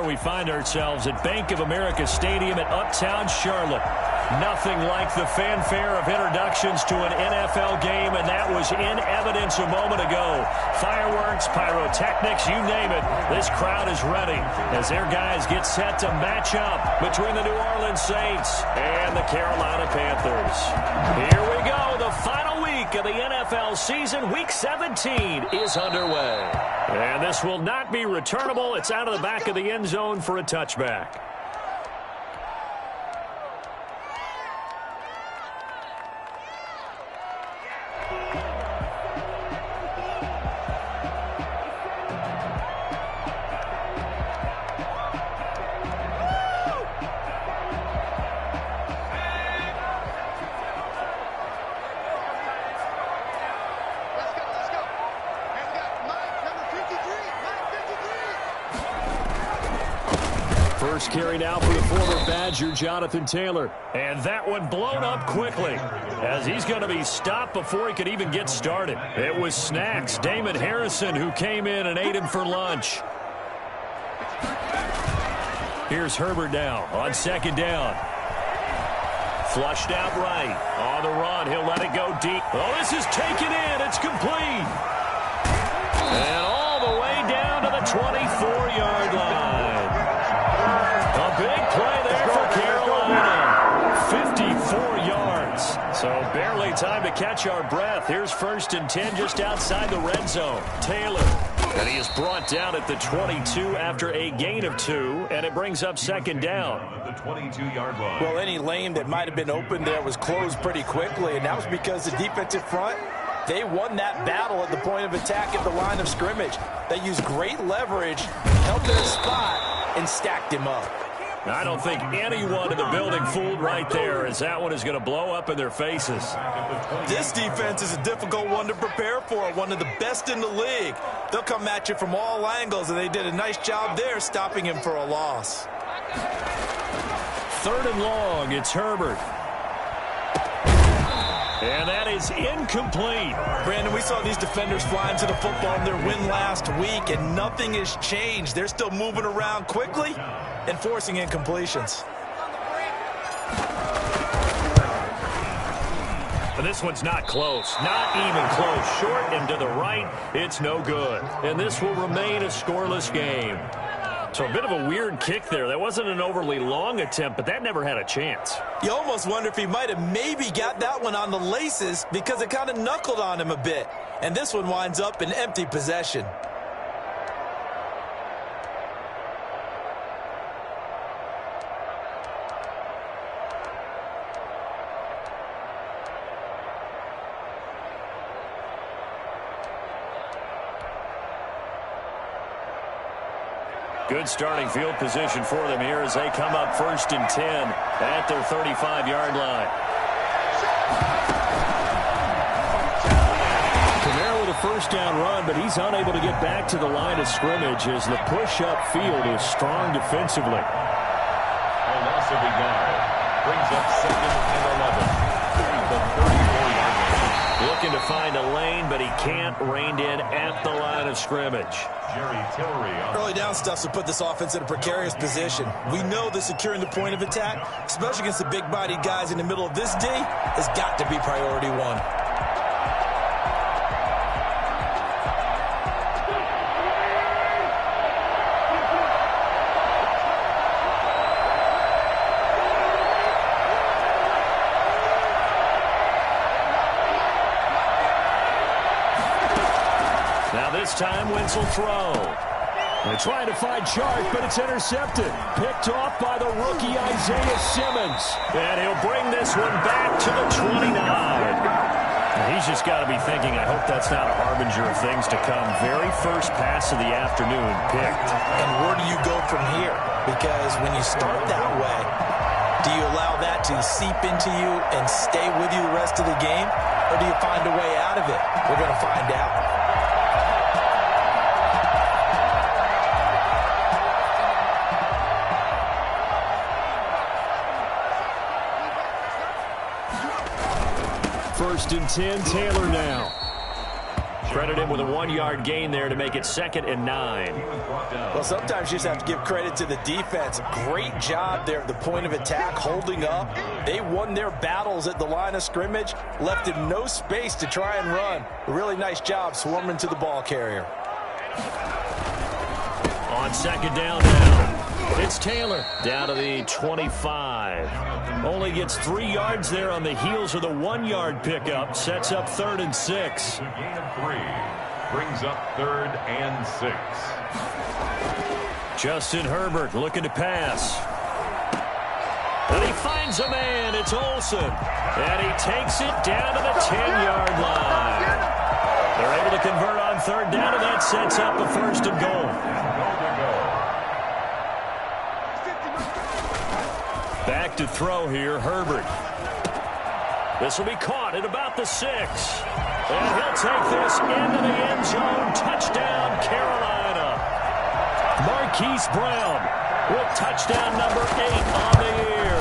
We find ourselves at Bank of America Stadium in Uptown Charlotte. Nothing like the fanfare of introductions to an NFL game, and that was in evidence a moment ago. Fireworks, pyrotechnics, you name it. This crowd is ready as their guys get set to match up between the New Orleans Saints and the Carolina Panthers. Here we go. The final week of the NFL season, Week 17, is underway. And this will not be returnable. It's out of the back of the end zone for a touchback. First carry now for the former Badger, Jonathan Taylor. And that one blown up quickly as he's going to be stopped before he could even get started. It was Snacks, Damon Harrison, who came in and ate him for lunch. Here's Herbert now on second down. Flushed out right. On the run, he'll let it go deep. Oh, this is taken in. It's complete. And all the way down to the 24-yard line. A big play there for Carolina. 54 yards. So barely time to catch our breath. Here's 1st and 10 just outside the red zone. Taylor. And he is brought down at the 22 after a gain of 2, and it brings up second down. The 22-yard line. Well, any lane that might have been open there was closed pretty quickly, and that was because the defensive front, they won that battle at the point of attack at the line of scrimmage. They used great leverage, held their spot, and stacked him up. I don't think anyone in the building fooled right there, as that one is going to blow up in their faces. This defense is a difficult one to prepare for, one of the best in the league. They'll come at you from all angles, and they did a nice job there stopping him for a loss. 3rd and long, it's Herbert. And that is incomplete. Brandon, we saw these defenders flying to the football in their win last week, and nothing has changed. They're still moving around quickly and forcing incompletions. And this one's not close. Not even close. Short and to the right, it's no good. And this will remain a scoreless game. So a bit of a weird kick there. That wasn't an overly long attempt, but that never had a chance. You almost wonder if he might have maybe got that one on the laces because it kind of knuckled on him a bit. And this one winds up in empty possession. Good starting field position for them here as they come up 1st and 10 at their 35-yard line. Kamara with a 1st down run, but he's unable to get back to the line of scrimmage as the push up field is strong defensively. A loss of a yard brings up 2nd and 11. The 34-yard line. Looking to find a lane, but he can't rein in at the line of scrimmage. Early down stuff will put this offense in a precarious position. We know that securing the point of attack, especially against the big-bodied guys in the middle of this D, has got to be priority one. This time, Wentz will throw. They're trying to find Chark, but it's intercepted. Picked off by the rookie Isaiah Simmons. And he'll bring this one back to the 29. And he's just got to be thinking, I hope that's not a harbinger of things to come. Very first pass of the afternoon picked. And where do you go from here? Because when you start that way, do you allow that to seep into you and stay with you the rest of the game? Or do you find a way out of it? We're going to find out. First and 10, Taylor now. Credit him with a 1-yard gain there to make it 2nd and 9. Well, sometimes you just have to give credit to the defense. Great job there at the point of attack, holding up. They won their battles at the line of scrimmage, left him no space to try and run. A really nice job swarming to the ball carrier. On 2nd down now, it's Taylor down to the 25. Only gets 3 yards there on the heels of the 1-yard pickup. Sets up 3rd and 6. The gain of 3 brings up 3rd and 6. Justin Herbert looking to pass. And he finds a man. It's Olsen. And he takes it down to the 10-yard line. They're able to convert on 3rd down, and that sets up a 1st and goal. Back to throw here, Herbert. This will be caught at about the 6. And he'll take this into the end zone. Touchdown, Carolina. Marquise Brown with touchdown number 8 on the year.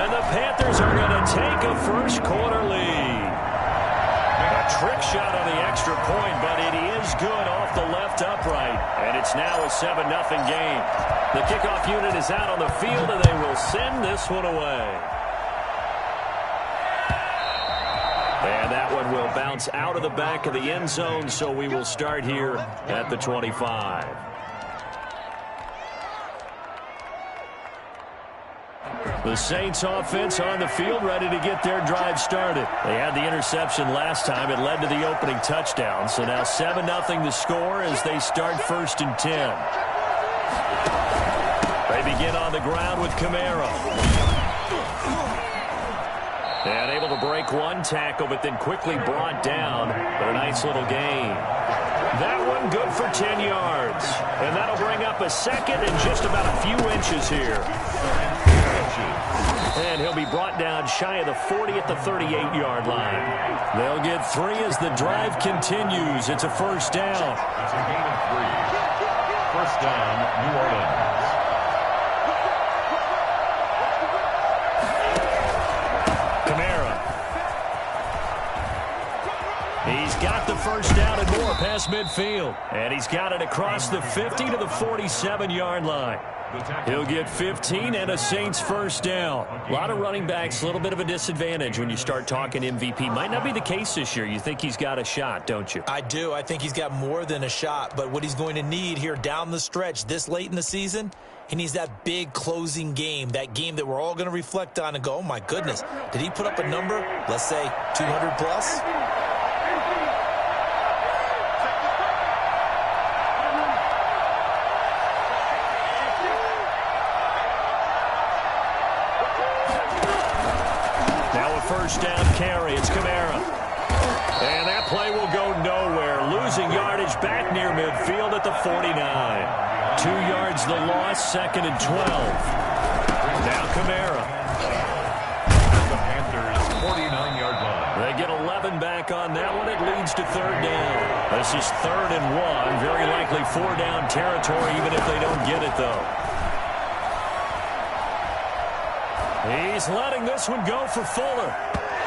And the Panthers are going to take a first-quarter lead. A trick shot on the extra point, but it is good off the left upright. And it's now a 7-0 game. The kickoff unit is out on the field, and they will send this one away. And that one will bounce out of the back of the end zone, so we will start here at the 25. The Saints offense on the field, ready to get their drive started. They had the interception last time. It led to the opening touchdown. So now 7-0 the score as they start 1st and 10. They begin on the ground with Kamara. And able to break one tackle, but then quickly brought down for a nice little gain. That one good for 10 yards. And that'll bring up a 2nd and just about a few inches here. And he'll be brought down shy of the 40 at the 38-yard line. They'll get 3 as the drive continues. It's a 1st down. It's a gain of 3. 1st down, New Orleans. Kamara. He's got the 1st down and more past midfield. And he's got it across the 50 to the 47-yard line. He'll get 15 and a Saints 1st down. A lot of running backs, a little bit of a disadvantage when you start talking MVP. Might not be the case this year. You think he's got a shot, don't you? I do. I think he's got more than a shot. But what he's going to need here down the stretch this late in the season, he needs that big closing game, that game that we're all going to reflect on and go, oh, my goodness, did he put up a number, let's say, 200 plus? First down carry. It's Kamara. And that play will go nowhere. Losing yardage back near midfield at the 49. 2 yards the loss, 2nd and 12. Now Kamara. The Panthers' 49-yard line. They get 11 back on that one. It leads to 3rd down. This is 3rd and 1. Very likely 4-down territory, even if they don't get it, though. He's letting this one go for Fuller.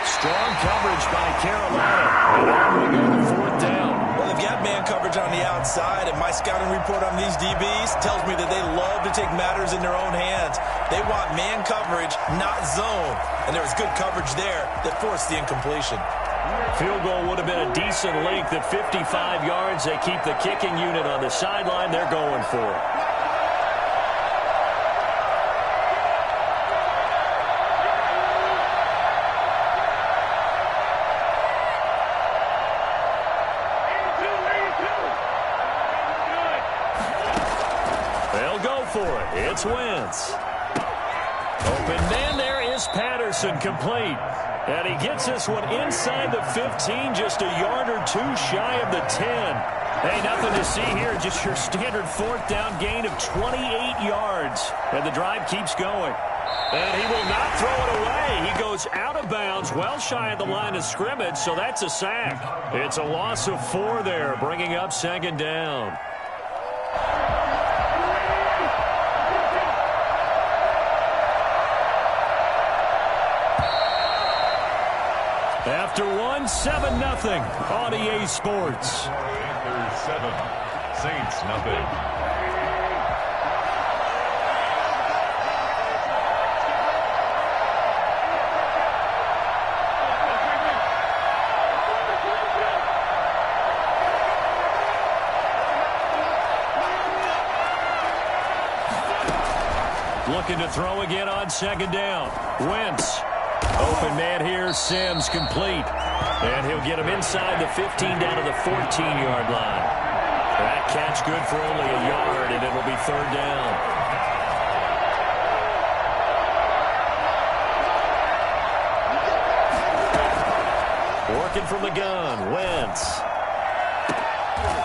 Strong coverage by Carolina. And on we go to 4th down. Well, they've got man coverage on the outside, and my scouting report on these DBs tells me that they love to take matters in their own hands. They want man coverage, not zone. And there was good coverage there that forced the incompletion. Field goal would have been a decent length at 55 yards. They keep the kicking unit on the sideline. They're going for it. It's Wentz. Open man there is Patterson, complete. And he gets this one inside the 15, just a yard or 2 shy of the 10. Hey, nothing to see here, just your standard 4th down gain of 28 yards. And the drive keeps going. And he will not throw it away. He goes out of bounds, well shy of the line of scrimmage, so that's a sack. It's a loss of 4 there, bringing up 2nd down. After one, 7-0 on EA Sports. Panthers 7, Saints nothing. Looking to throw again on second down. Wentz. Open man here. Sims complete. And he'll get him inside the 15 down to the 14-yard line. That catch good for only a yard, and it'll be third down. Working from the gun. Wentz.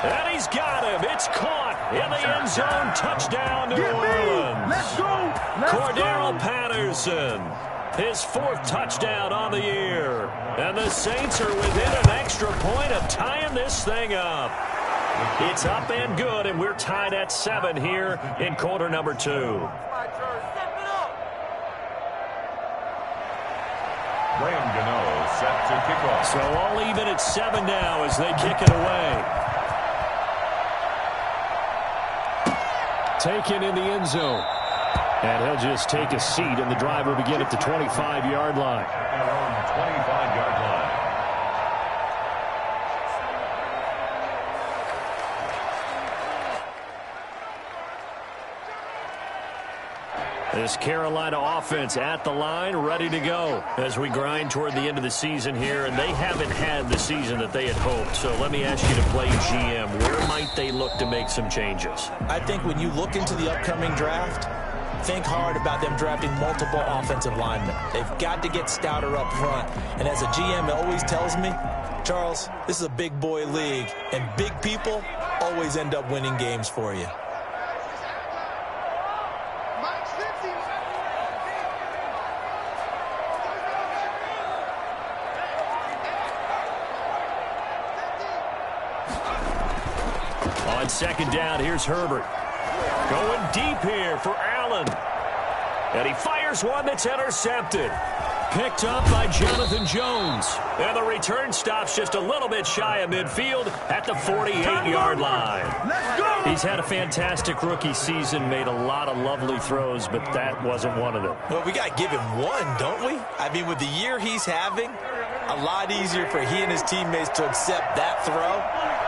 And he's got him. It's caught in the end zone. Touchdown, New Orleans. Let's go. Cordero Patterson, his 4th touchdown on the year. And the Saints are within an extra point of tying this thing up. It's up and good, and we're tied at 7 here in quarter number 2. Graham Gano set to kick off. So all even at 7 now as they kick it away. Taken in the end zone. And he'll just take a seat, and the drive will begin at the 25-yard line. Their own 25-yard line. This Carolina offense at the line, ready to go as we grind toward the end of the season here, and they haven't had the season that they had hoped. So let me ask you to play GM. Where might they look to make some changes? I think when you look into the upcoming draft, think hard about them drafting multiple offensive linemen. They've got to get stouter up front. And as a GM, it always tells me, Charles, this is a big boy league, and big people always end up winning games for you. On second down, here's Herbert. Going deep here for Allen. And he fires one that's intercepted. Picked up by Jonathan Jones. And the return stops just a little bit shy of midfield at the 48-yard line. Let's go. He's had a fantastic rookie season, made a lot of lovely throws, but that wasn't one of them. Well, we got to give him one, don't we? I mean, with the year he's having, a lot easier for he and his teammates to accept that throw,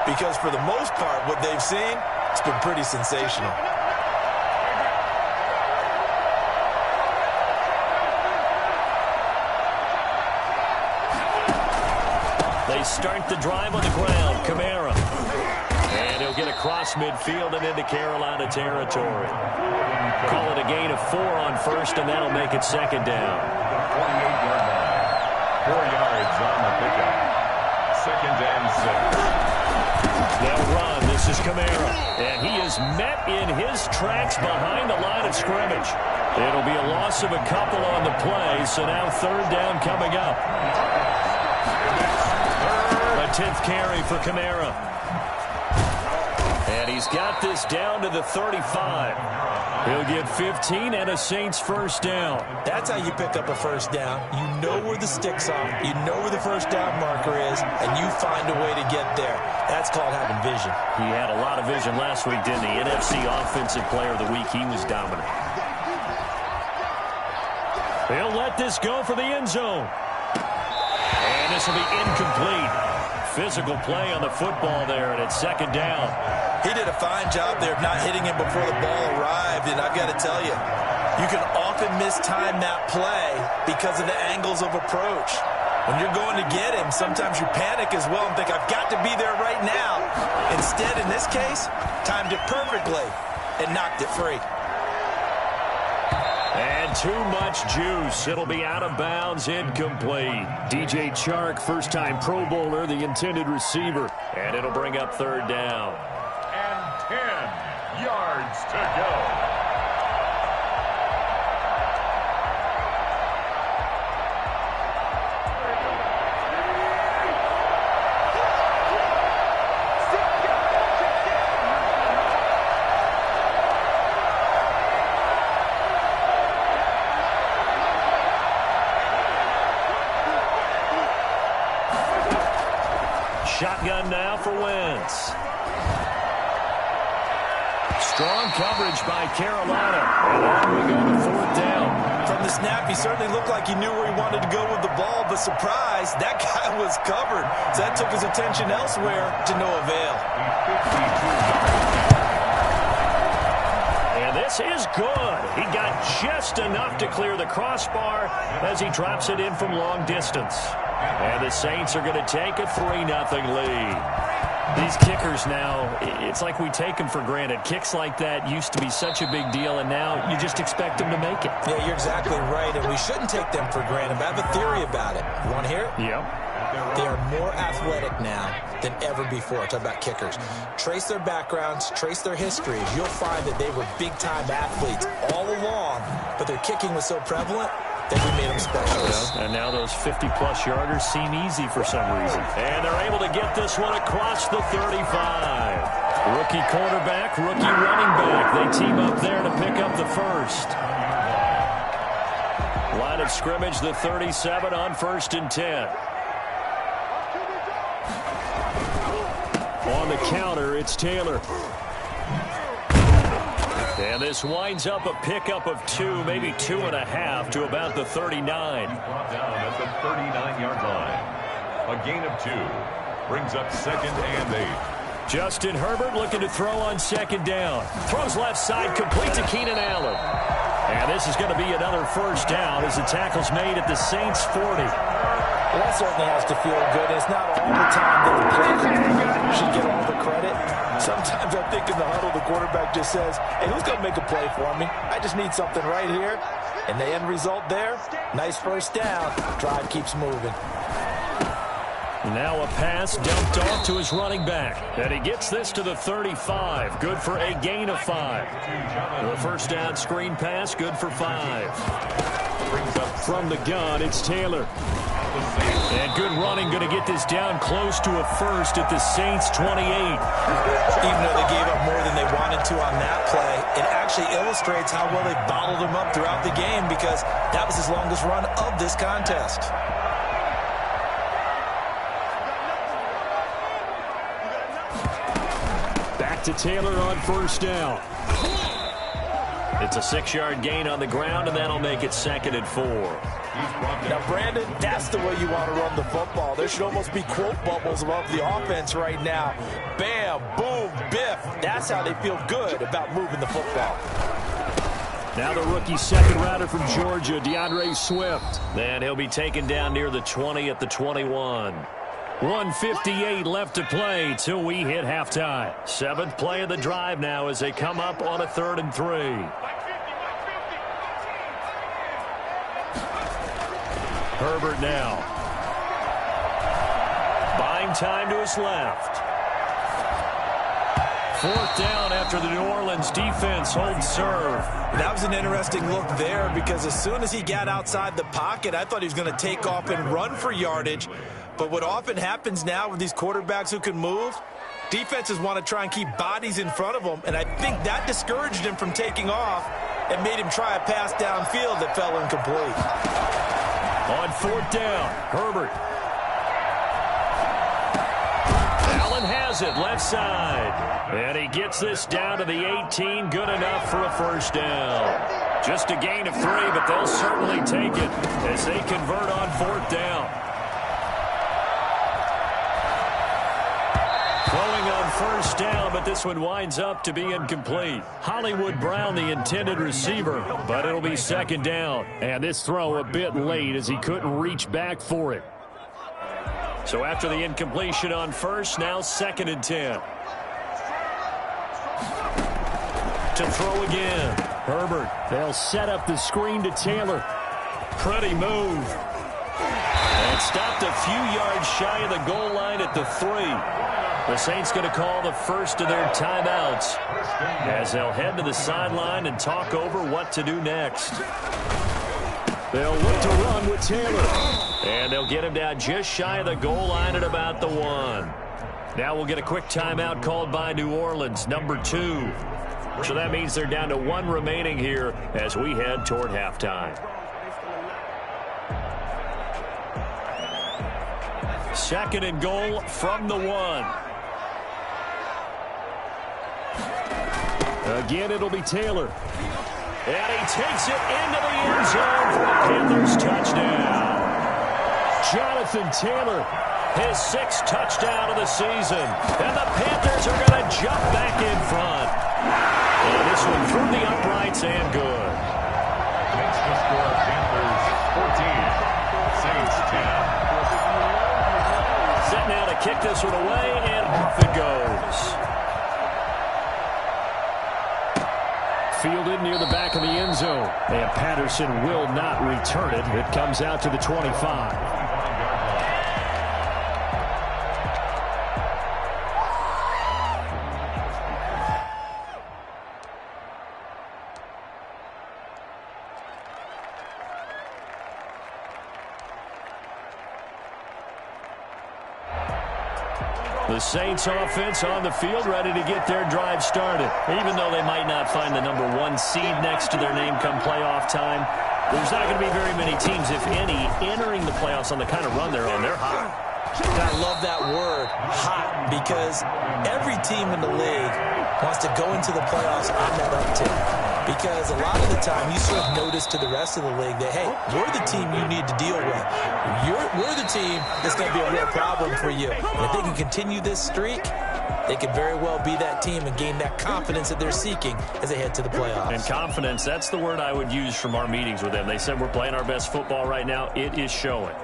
because for the most part, what they've seen, it's been pretty sensational. They start the drive on the ground. Kamara. And he'll get across midfield and into Carolina territory. Call it a gain of 4 on first, and that'll make it second down. 48-yard line. 4 yards on the pickup. Second and 6. They'll run. This is Kamara. And he is met in his tracks behind the line of scrimmage. It'll be a loss of a couple on the play, so now third down coming up. A 10th carry for Kamara. And he's got this down to the 35. He'll get 15 and a Saints first down. That's how you pick up a first down. You know where the sticks are. You know where the first down marker is, and you find a way to get there. That's called having vision. He had a lot of vision last week, didn't he? NFC Offensive Player of the Week. He was dominant. He'll let this go for the end zone. And this will be incomplete. Physical play on the football there, and it's second down. He did a fine job there of not hitting him before the ball arrived, and I've got to tell you, you can often mistime that play because of the angles of approach. When you're going to get him, sometimes you panic as well and think, I've got to be there right now. Instead, in this case, timed it perfectly and knocked it free. And too much juice. It'll be out of bounds, incomplete. DJ Chark, first-time Pro Bowler, the intended receiver. And it'll bring up third down. And 10 yards to go. shotgun now for Wentz. Strong coverage by Carolina. And on we go to 4th down. From the snap, he certainly looked like he knew where he wanted to go with the ball, but surprise, that guy was covered. So that took his attention elsewhere to no avail. And this is good. He got just enough to clear the crossbar as he drops it in from long distance. And the Saints are going to take a 3-0 lead. These kickers now, it's like we take them for granted. Kicks like that used to be such a big deal, and now you just expect them to make it. Yeah, you're exactly right, and we shouldn't take them for granted. But I have a theory about it. You want to hear it? Yep. They are more athletic now than ever before. Talk about kickers. Trace their backgrounds, trace their histories. You'll find that they were big-time athletes all along, but their kicking was so prevalent that we made them specialists. And now those 50-plus yarders seem easy for some reason. And they're able to get this one across the 35. Rookie quarterback, rookie running back. They team up there to pick up the first. Line of scrimmage, the 37 on 1st and 10. On the counter, it's Taylor. And this winds up a pickup of 2, maybe 2.5 to about the 39. Brought down at the 39-yard line. A gain of 2 brings up 2nd and 8. Justin Herbert looking to throw on 2nd down. Throws left side, complete to Keenan Allen. And this is going to be another 1st down as the tackle's made at the Saints' 40. Well, that certainly has to feel good. It's not all the time that the player should get all the credit. Sometimes I think in the huddle, the quarterback just says, hey, who's going to make a play for me? I just need something right here. And the end result there, nice 1st down. Drive keeps moving. Now a pass dumped off to his running back. And he gets this to the 35. Good for a gain of 5. The 1st down screen pass, good for 5. From the gun, it's Taylor. And good running, going to get this down close to a 1st at the Saints' 28. Even though they gave up more than they wanted to on that play, it actually illustrates how well they bottled them up throughout the game because that was his longest run of this contest. Back to Taylor on 1st down. It's a 6-yard gain on the ground, and that'll make it 2nd and 4. Now, Brandon, that's the way you want to run the football. There should almost be quote bubbles above the offense right now. Bam, boom, biff. That's how they feel good about moving the football. Now the rookie 2nd rounder from Georgia, DeAndre Swift. Then he'll be taken down near the 20 at the 21. 1:58 left to play till we hit halftime. 7th play of the drive now as they come up on a 3rd and 3. Herbert now. Buying time to his left. 4th down after the New Orleans defense holds serve. That was an interesting look there because as soon as he got outside the pocket, I thought he was going to take off and run for yardage. But what often happens now with these quarterbacks who can move, defenses want to try and keep bodies in front of them, and I think that discouraged him from taking off and made him try a pass downfield that fell incomplete. On 4th down, Herbert. Allen has it, left side. And he gets this down to the 18, good enough for a 1st down. Just a gain of 3, but they'll certainly take it as they convert on 4th down. Throwing on 1st down, but this one winds up to be incomplete. Hollywood Brown, the intended receiver, but it'll be 2nd down. And this throw a bit late as he couldn't reach back for it. So after the incompletion on 1st, now 2nd and 10. To throw again. Herbert, they'll set up the screen to Taylor. Pretty move. And stopped a few yards shy of the goal line at the 3. The Saints going to call the first of their timeouts as they'll head to the sideline and talk over what to do next. They'll look to run with Taylor. And they'll get him down just shy of the goal line at about the 1. Now we'll get a quick timeout called by New Orleans, number 2. So that means they're down to 1 remaining here as we head toward halftime. Second and goal from the 1. Again, it'll be Taylor. And he takes it into the end zone for a Panthers touchdown. Jonathan Taylor, his 6th touchdown of the season. And the Panthers are going to jump back in front. And this one through the uprights and good. Makes the score Panthers 14, Saints 10. Set now to kick this one away, and off it goes. Fielded near the back of the end zone. And Patterson will not return it. It comes out to the 25. The Saints offense on the field, ready to get their drive started. Even though they might not find the number 1 seed next to their name come playoff time, there's not going to be very many teams, if any, entering the playoffs on the kind of run they're on. They're hot. I love that word, hot, because every team in the league wants to go into the playoffs on that uptick. Because a lot of the time you serve notice to the rest of the league that, hey, we're the team you need to deal with. We're the team that's going to be a real problem for you. And if they can continue this streak, they could very well be that team and gain that confidence that they're seeking as they head to the playoffs. And confidence, that's the word I would use from our meetings with them. They said we're playing our best football right now. It is showing.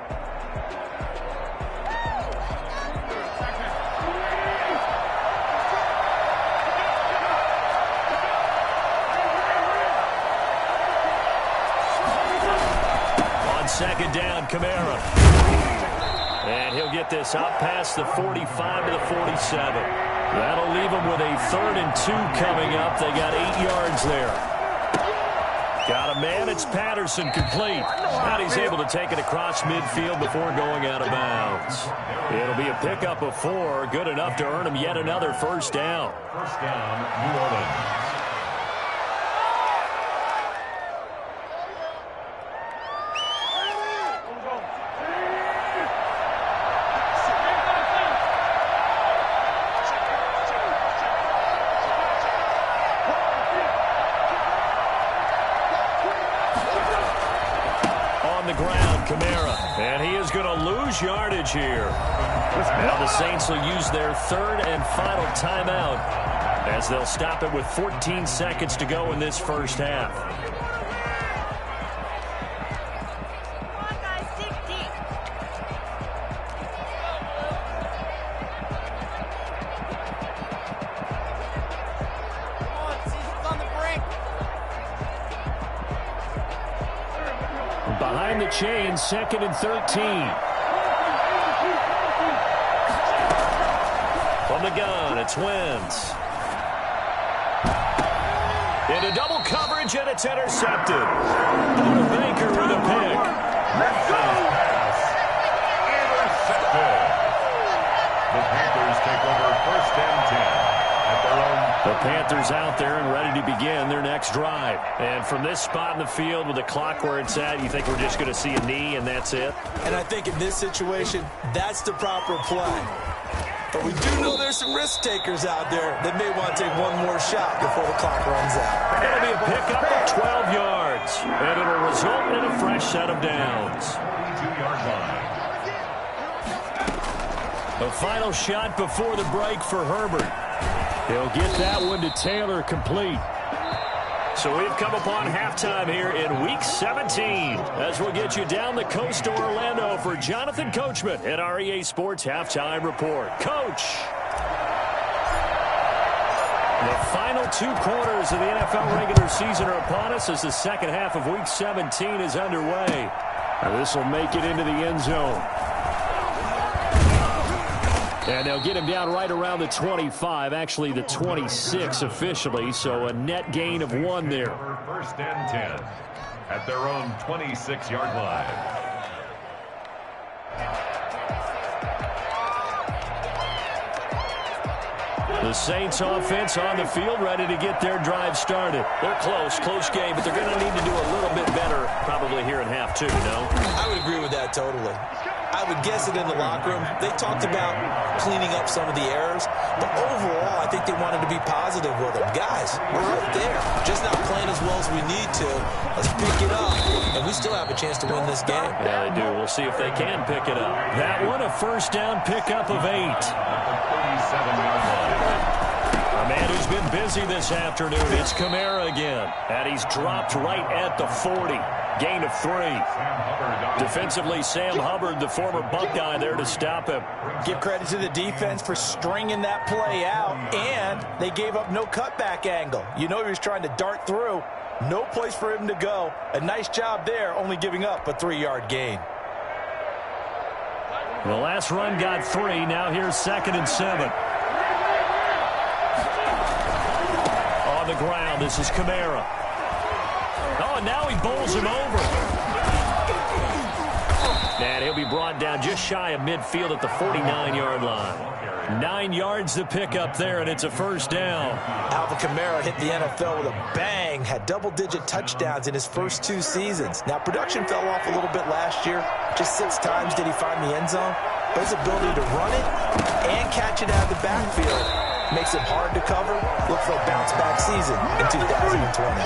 Second down, Kamara. And he'll get this out past the 45 to the 47. That'll leave them with a 3rd and 2 coming up. They got 8 yards there. Got a man. It's Patterson, complete. And he's able to take it across midfield before going out of bounds. It'll be a pickup of 4. Good enough to earn him yet another first down. First down, New Orleans. Kamara, and he is going to lose yardage here. Now the Saints will use their 3rd and final timeout as they'll stop it with 14 seconds to go in this first half. Behind the chain, 2nd and 13. From the gun, it's Wentz. Into double coverage, and it's intercepted. Baker with a pick. Intercepted. The Panthers take over 1st and 10. The Panthers out there and ready to begin their next drive. And from this spot in the field with the clock where it's at, you think we're just going to see a knee and that's it? And I think in this situation, that's the proper play. But we do know there's some risk takers out there that may want to take one more shot before the clock runs out. It'll be a pickup of 12 yards. And it'll result in a fresh set of downs. 22-yard line. The final shot before the break for Herbert. He'll get that one to Taylor, complete. So we've come upon halftime here in Week 17 as we'll get you down the coast to Orlando for Jonathan Coachman at our EA Sports Halftime Report. Coach. The final 2 quarters of the NFL regular season are upon us as the second half of Week 17 is underway. This will make it into the end zone. And they'll get him down right around the 25, actually the 26 officially, so a net gain of 1 there. 1st and 10 at their own 26-yard line. The Saints offense on the field ready to get their drive started. They're close game, but they're going to need to do a little bit better probably here in half 2, no? I would agree with that totally. I would guess it in the locker room. They talked about cleaning up some of the errors, but overall, I think they wanted to be positive with them. Guys, we're right there. Just not playing as well as we need to. Let's pick it up, and we still have a chance to win this game. Yeah, they do. We'll see if they can pick it up. That one, a first down pickup of 8. A man who's been busy this afternoon, it's Kamara again. And he's dropped right at the 40. Gain of 3. Defensively, Sam Hubbard, the former Buckeye, there to stop him. Give credit to the defense for stringing that play out, and they gave up no cutback angle. You know he was trying to dart through. No place for him to go. A nice job there, only giving up a 3-yard gain. The last run got 3. Now here's 2nd and 7. On the ground, this is Kamara. Oh, and now he bowls him over. And he'll be brought down just shy of midfield at the 49-yard line. 9 yards to pick up there, and it's a first down. Alvin Kamara hit the NFL with a bang, had double-digit touchdowns in his first 2 seasons. Now, production fell off a little bit last year. Just 6 times did he find the end zone. But his ability to run it and catch it out of the backfield makes it hard to cover. Look for a bounce-back season in 2020.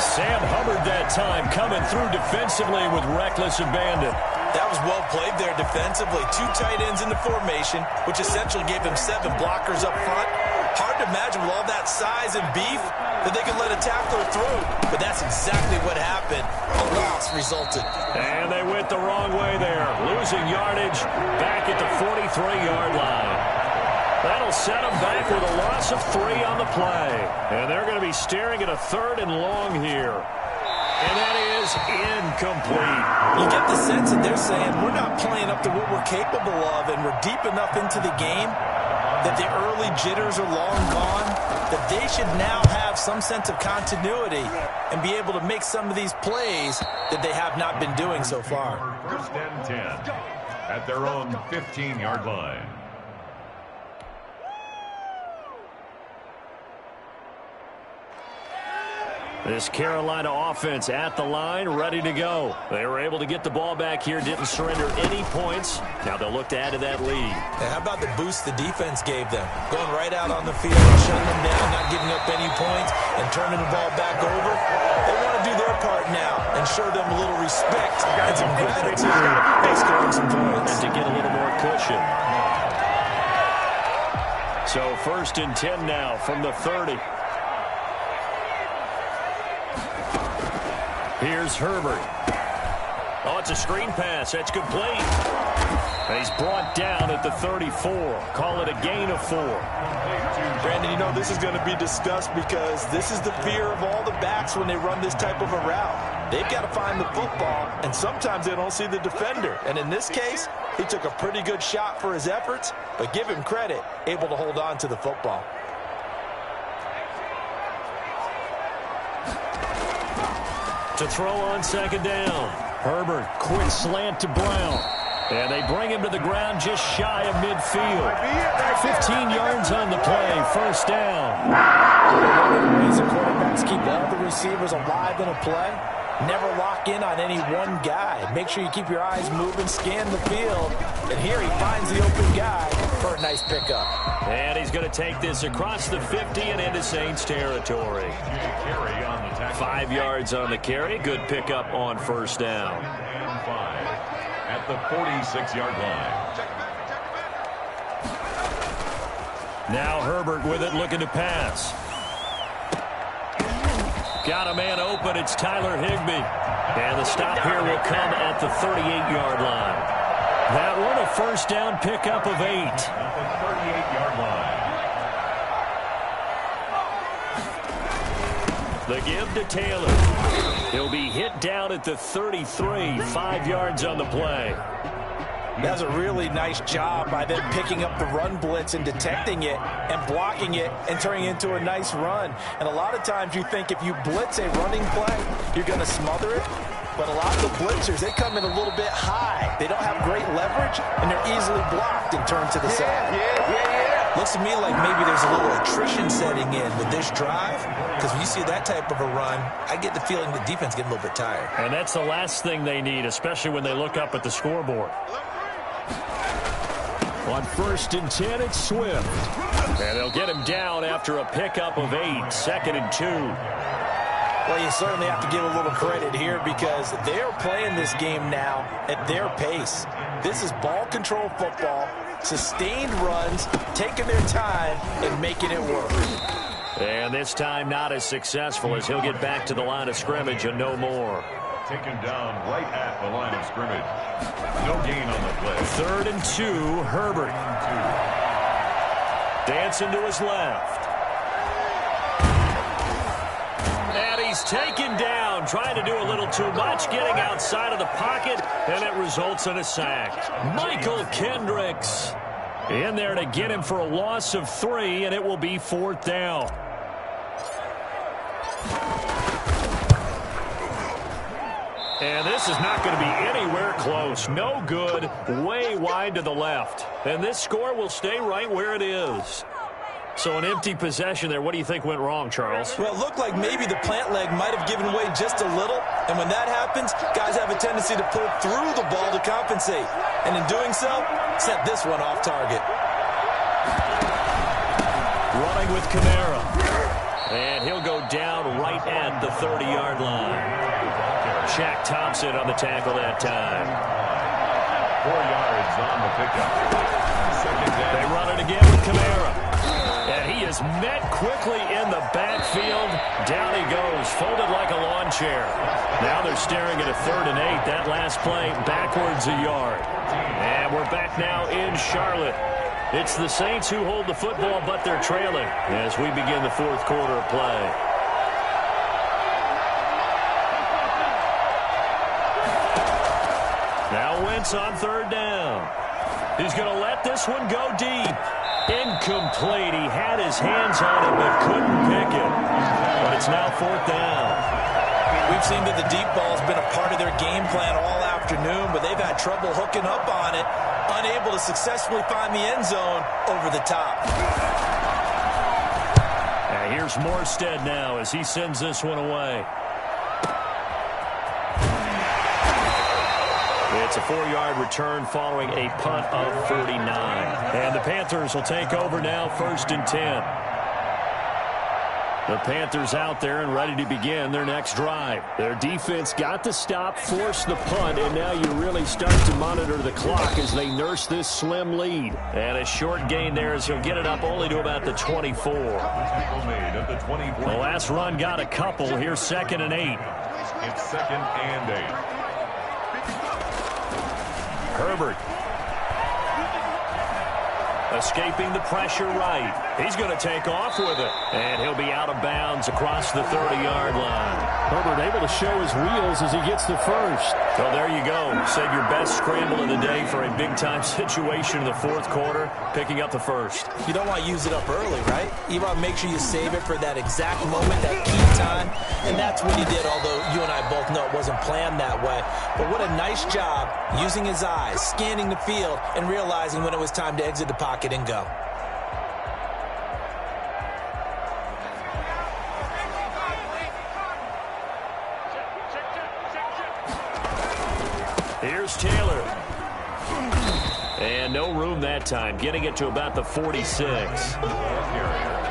Sam Hubbard that time coming through defensively with reckless abandon. That was well played there defensively. 2 tight ends in the formation, which essentially gave him 7 blockers up front. Hard to imagine with all that size and beef that they could let a tackler through. But that's exactly what happened. A loss resulted. And they went the wrong way there. Losing yardage back at the 43-yard line. That'll set them back with a loss of 3 on the play. And they're going to be staring at a 3rd and long here. And that is incomplete. You get the sense that they're saying we're not playing up to what we're capable of, and we're deep enough into the game that the early jitters are long gone, that they should now have some sense of continuity and be able to make some of these plays that they have not been doing so far. 1st and 10 at their own 15-yard line. This Carolina offense at the line, ready to go. They were able to get the ball back here, didn't surrender any points. Now they'll look to add to that lead. And how about the boost the defense gave them? Going right out on the field, shutting them down, not giving up any points, and turning the ball back over. They want to do their part now and show them a little respect and some gratitude by scoring some points. And to get a little more cushion. So 1st and 10 now from the 30. Here's Herbert. Oh, it's a screen pass. That's complete. And he's brought down at the 34. Call it a gain of 4. Brandon, you know this is going to be discussed because this is the fear of all the backs when they run this type of a route. They've got to find the football, and sometimes they don't see the defender. And in this case, he took a pretty good shot for his efforts, but give him credit, able to hold on to the football. To throw on 2nd down. Herbert, quick slant to Brown. And they bring him to the ground just shy of midfield. 15 yards on the play, 1st down. Ways the quarterbacks keep all the receivers alive in a play. Never lock in on any one guy. Make sure you keep your eyes moving, scan the field. And here he finds the open guy for a nice pickup. And he's going to take this across the 50 and into Saints territory. 5 yards on the carry. Good pickup on 1st down. And 5 at the 46-yard line. Now Herbert with it, looking to pass. Got a man open. It's Tyler Higbee. And the stop here will come at the 38-yard line. That one a 1st down pickup of 8. At the 38-yard line. The give to Taylor. He'll be hit down at the 33. 5 yards on the play. That's a really nice job by them picking up the run blitz and detecting it and blocking it and turning it into a nice run. And a lot of times you think if you blitz a running play, you're going to smother it. But a lot of the blitzers, they come in a little bit high. They don't have great leverage, and they're easily blocked and turned to the side. Looks to me like maybe there's a little attrition setting in with this drive, because when you see that type of a run, I get the feeling the defense getting a little bit tired. And that's the last thing they need, especially when they look up at the scoreboard. On 1st and 10, it's Swift. And they'll get him down after a pickup of 8, 2nd and 2. Well, you certainly have to give a little credit here because they're playing this game now at their pace. This is ball control football, sustained runs, taking their time and making it work. And this time not as successful as he'll get back to the line of scrimmage and no more. Taken down right at the line of scrimmage. No gain on the play. 3rd and 2, Herbert. Dancing to his left. And he's taken down, trying to do a little too much, getting outside of the pocket, and it results in a sack. Michael Kendricks in there to get him for a loss of 3, and it will be 4th down. And this is not going to be anywhere close. No good. Way wide to the left. And this score will stay right where it is. So an empty possession there. What do you think went wrong, Charles? Well, it looked like maybe the plant leg might have given way just a little. And when that happens, guys have a tendency to pull through the ball to compensate. And in doing so, set this one off target. Running with Kamara. And he'll go down right at the 30-yard line. Shaq Thompson on the tackle that time. 4 yards on the pickup. They run it again with Kamara. And he is met quickly in the backfield. Down he goes, folded like a lawn chair. Now they're staring at a 3rd and 8. That last play, backwards a yard. And we're back now in Charlotte. It's the Saints who hold the football, but they're trailing as we begin the 4th quarter of play. Now Wentz on 3rd down. He's going to let this one go deep. Incomplete. He had his hands on it but couldn't pick it. But it's now 4th down. We've seen that the deep ball has been a part of their game plan all afternoon, but they've had trouble hooking up on it, unable to successfully find the end zone over the top. And here's Morstead now as he sends this one away. It's a 4-yard return following a punt of 49. And the Panthers will take over now, 1st and 10. The Panthers out there and ready to begin their next drive. Their defense got the stop, forced the punt, and now you really start to monitor the clock as they nurse this slim lead. And a short gain there as he'll get it up only to about the 24. The last run got a couple. Here's 2nd and 8. It's 2nd and 8. Herbert. Escaping the pressure right. He's going to take off with it. And he'll be out of bounds across the 30-yard line. Herbert able to show his wheels as he gets the first. So there you go. Said your best scramble of the day for a big-time situation in the 4th quarter, picking up the first. You don't want to use it up early, right? You want to make sure you save it for that exact moment, that key time. And that's what he did, although you and I both know it wasn't planned that way. But what a nice job using his eyes, scanning the field, and realizing when it was time to exit the pocket and go. Here's Taylor. And no room that time, getting it to about the 46.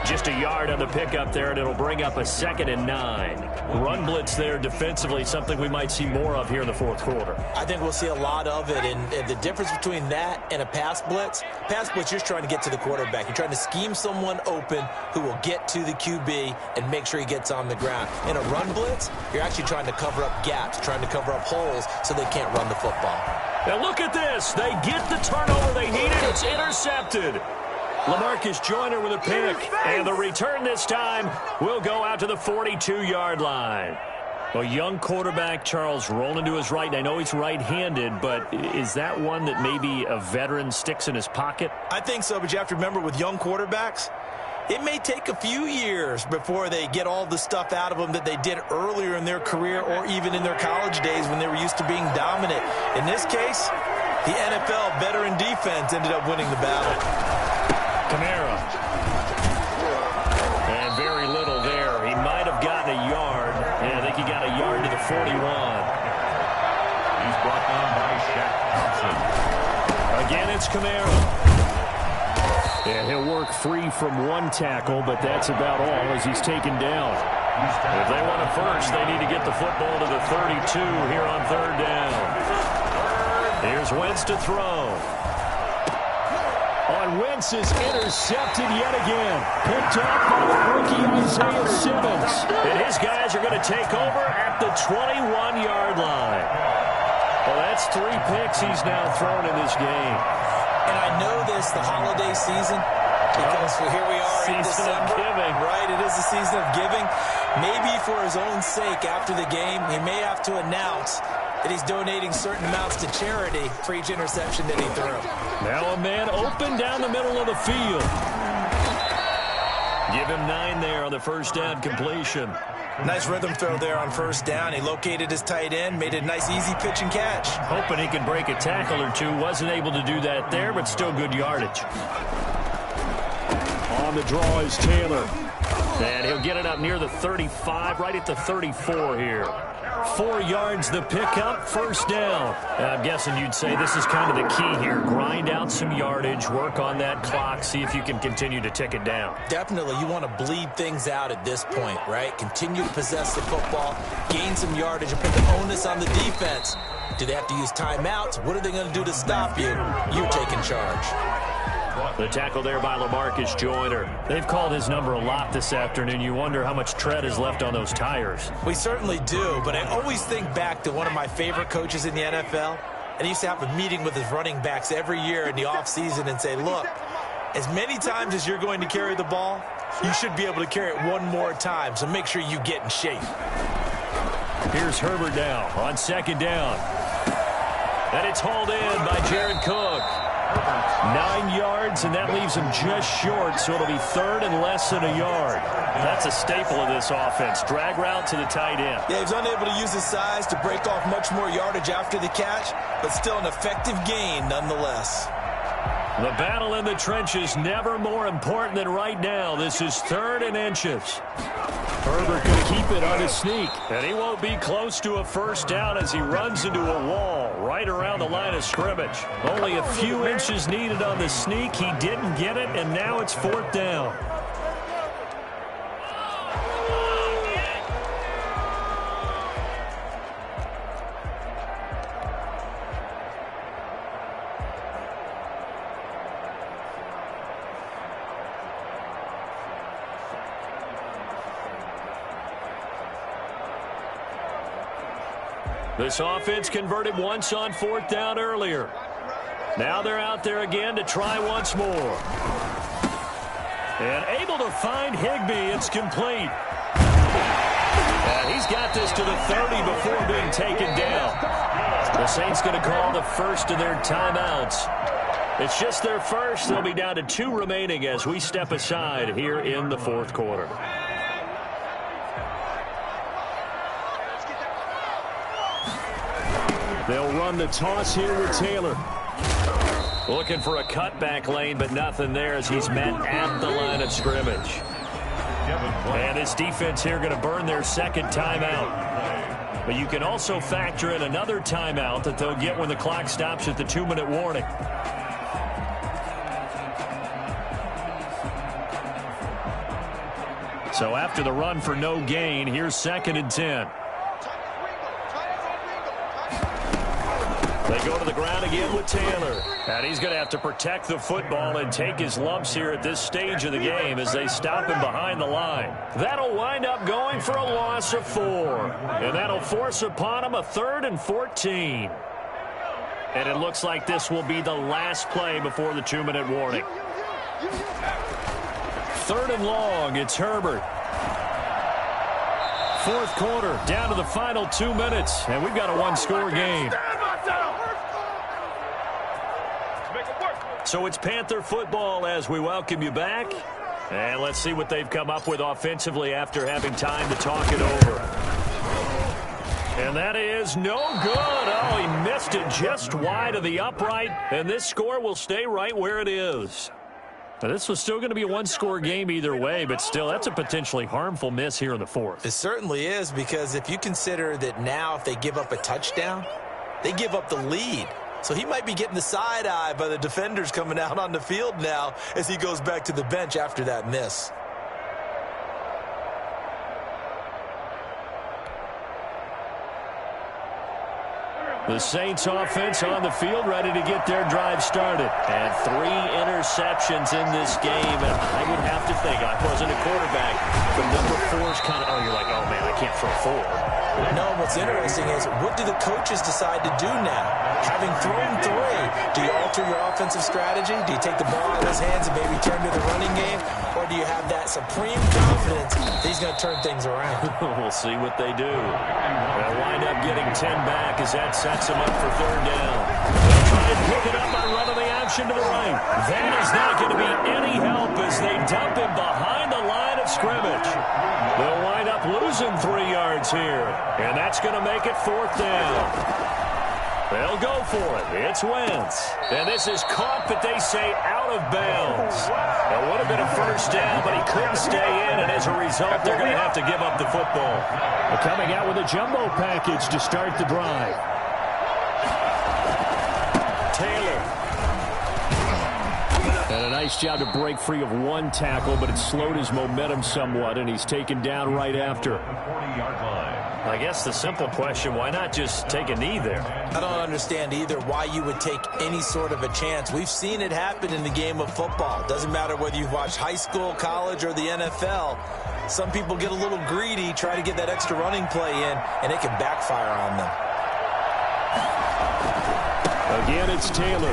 Just a yard on the pickup there, and it'll bring up a 2nd and 9. Run blitz there defensively, something we might see more of here in the 4th quarter. I think we'll see a lot of it, and the difference between that and a pass blitz, you're just trying to get to the quarterback. You're trying to scheme someone open who will get to the QB and make sure he gets on the ground. In a run blitz, you're actually trying to cover up gaps, trying to cover up holes so they can't run the football. Now look at this. They get the turnover they needed. It's intercepted. LaMarcus Joyner with a pick. And the return this time will go out to the 42-yard line. A young quarterback, Charles, rolling to his right. And I know he's right-handed, but is that one that maybe a veteran sticks in his pocket? I think so, but you have to remember with young quarterbacks, it may take a few years before they get all the stuff out of them that they did earlier in their career or even in their college days when they were used to being dominant. In this case, the NFL veteran defense ended up winning the battle. Kamara. And very little there. He might have gotten a yard. Yeah, I think he got a yard to the 41. He's brought down by Shaq Thompson. Again, it's Kamara. And he'll work free from one tackle, but that's about all as he's taken down. If they want a first, they need to get the football to the 32 here on third down. Here's Wentz to throw. Wentz is intercepted yet again. Picked off by the rookie Isaiah Simmons. And his guys are going to take over at the 21-yard line. Well, that's 3 picks he's now thrown in this game. And I know this, the holiday season, because here we are in December. Season of giving. Right, it is the season of giving. Maybe for his own sake after the game, he may have to announce that he's donating certain amounts to charity for each interception that he threw. Now a man open down the middle of the field. Give him 9 there on the first down completion. Nice rhythm throw there on first down. He located his tight end, made a nice easy pitch and catch. Hoping he can break a tackle or two. Wasn't able to do that there, but still good yardage. On the draw is Taylor. And he'll get it up near the 35, right at the 34 here. 4 yards the pickup, first down. I'm guessing you'd say this is kind of the key here. Grind out some yardage, work on that clock, see if you can continue to tick it down. Definitely, you want to bleed things out at this point, right? Continue to possess the football, gain some yardage, and put the onus on the defense. Do they have to use timeouts? What are they going to do to stop you? You're taking charge. The tackle there by LaMarcus Joyner. They've called his number a lot this afternoon. You wonder how much tread is left on those tires. We certainly do, but I always think back to one of my favorite coaches in the NFL. And he used to have a meeting with his running backs every year in the offseason and say, look, as many times as you're going to carry the ball, you should be able to carry it one more time, so make sure you get in shape. Here's Herbert now on second down. And it's hauled in by Jared Cook. 9 yards, and that leaves him just short, so it'll be third and less than a yard. That's a staple of this offense. Drag route to the tight end. Yeah, he's unable to use his size to break off much more yardage after the catch, but still an effective gain nonetheless. The battle in the trenches never more important than right now. This is third and inches. Herbert going to keep it on his sneak. And he won't be close to a first down as he runs into a wall right around the line of scrimmage. Only a few inches needed on the sneak. He didn't get it, and now it's fourth down. This offense converted once on fourth down earlier. Now they're out there again to try once more. And able to find Higbee. It's complete. And he's got this to the 30 before being taken down. The Saints going to call the first of their timeouts. It's just their first. They'll be down to 2 remaining as we step aside here in the fourth quarter. They'll run the toss here with Taylor. Looking for a cutback lane, but nothing there as he's met at the line of scrimmage. And this defense here going to burn their second timeout. But you can also factor in another timeout that they'll get when the clock stops at the 2-minute warning. So after the run for no gain, here's 2nd and 10. They go to the ground again with Taylor. And he's going to have to protect the football and take his lumps here at this stage of the game as they stop him behind the line. That'll wind up going for a loss of 4. And that'll force upon him a 3rd and 14. And it looks like this will be the last play before the 2-minute warning. 3rd and long, it's Herbert. Fourth quarter, down to the final 2 minutes. And we've got a 1-score game. So it's Panther football as we welcome you back. And let's see what they've come up with offensively after having time to talk it over. And that is no good. Oh, he missed it just wide of the upright. And this score will stay right where it is. Now, this was still going to be a 1-score game either way, but still, that's a potentially harmful miss here in the fourth. It certainly is, because if you consider that now if they give up a touchdown, they give up the lead. So he might be getting the side eye by the defenders coming out on the field now as he goes back to the bench after that miss. The Saints offense on the field, ready to get their drive started. And 3 interceptions in this game. And I would have to think, I wasn't a quarterback, the number 4 is kind of, oh, you're like, oh, man, I can't throw 4. No, what's interesting is, what do the coaches decide to do now? Having thrown 3, do you alter your offensive strategy? Do you take the ball out of his hands and maybe turn to the running game? Or do you have that supreme confidence that he's going to turn things around? We'll see what they do. They'll wind up getting 10 back as that sets them up for 3rd down. They'll try and pick it up by running the option to the right. That is not going to be any help as they dump him behind the line of scrimmage. They'll wind up losing 3 yards here, and that's going to make it 4th down. They'll go for it. It's Wentz. And this is caught, but they say out of bounds. It would have been a 1st down, but he couldn't stay in, and as a result, they're going to have to give up the football. They're coming out with a jumbo package to start the drive. Taylor. And a nice job to break free of 1 tackle, but it slowed his momentum somewhat, and he's taken down right after. I guess the simple question, why not just take a knee there? I don't understand either why you would take any sort of a chance. We've seen it happen in the game of football. Doesn't matter whether you've watched high school, college, or the NFL. Some people get a little greedy, try to get that extra running play in, and it can backfire on them. Again, it's Taylor.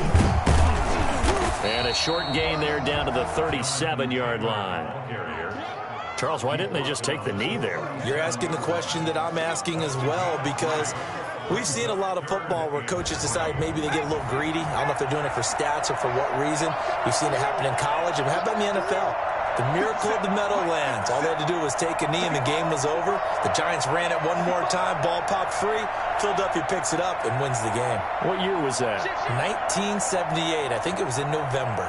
And a short gain there down to the 37-yard line. Charles, why didn't they just take the knee there? You're asking the question that I'm asking as well, because we've seen a lot of football where coaches decide maybe they get a little greedy. I don't know if they're doing it for stats or for what reason. We've seen it happen in college. And how about in the NFL? The miracle of the Meadowlands. All they had to do was take a knee and the game was over. The Giants ran it one more time. Ball popped free. Philadelphia picks it up and wins the game. What year was that? 1978. I think it was in November.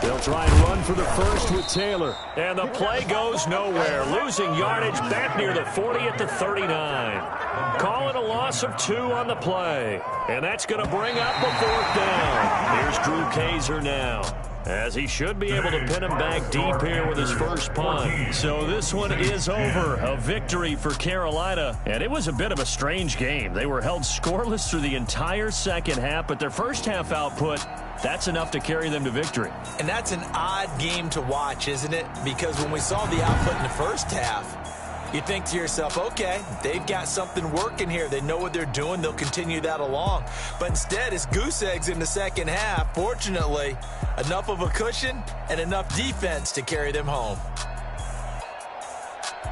They'll try and run for the 1st with Taylor. And the play goes nowhere. Losing yardage back near the 40 at the 39. Calling a loss of 2 on the play. And that's going to bring up the 4th down. Here's Drew Kaiser now, as he should be able to pin him back deep here with his first punt. So this one is over. A victory for Carolina. And it was a bit of a strange game. They were held scoreless through the entire 2nd half, but their first half output, that's enough to carry them to victory. And that's an odd game to watch, isn't it? Because when we saw the output in the first half, you think to yourself, okay, they've got something working here. They know what they're doing. They'll continue that along. But instead, it's goose eggs in the 2nd half. Fortunately, enough of a cushion and enough defense to carry them home.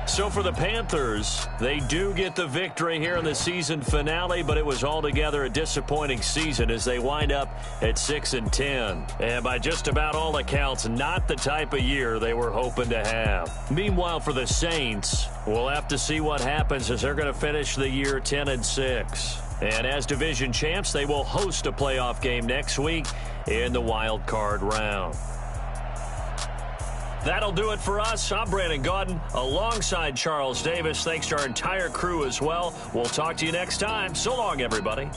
So for the Panthers, they do get the victory here in the season finale, but it was altogether a disappointing season as they wind up at 6-10. And by just about all accounts, not the type of year they were hoping to have. Meanwhile, for the Saints, we'll have to see what happens as they're going to finish the year 10-6. And as division champs, they will host a playoff game next week in the wild card round. That'll do it for us. I'm Brandon Gaudin alongside Charles Davis. Thanks to our entire crew as well. We'll talk to you next time. So long, everybody.